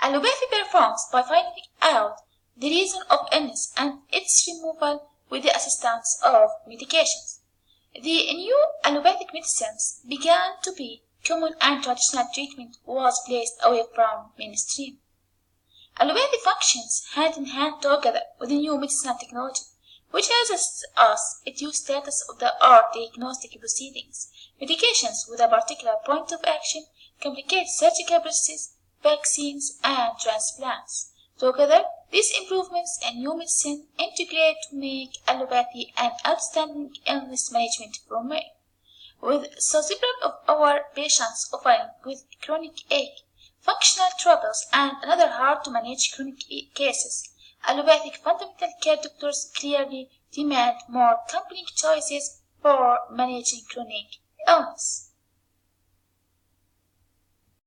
Allopathy performs by finding out the reason of illness and its removal with the assistance of medications. The new allopathic medicines began to be common and traditional treatment was placed away from mainstream. Allopathy functions hand in hand together with the new medicinal technology, which helps us educe state-of-the-art diagnostic proceedings, medications with a particular point of action, complicate surgical processes, vaccines, and transplants. Together, these improvements in new medicine integrate to make allopathy an outstanding illness management framework. With several of our patients suffering with chronic ache, functional troubles, and other hard-to-manage chronic cases, allopathic fundamental care doctors clearly demand more compelling choices for managing chronic illness.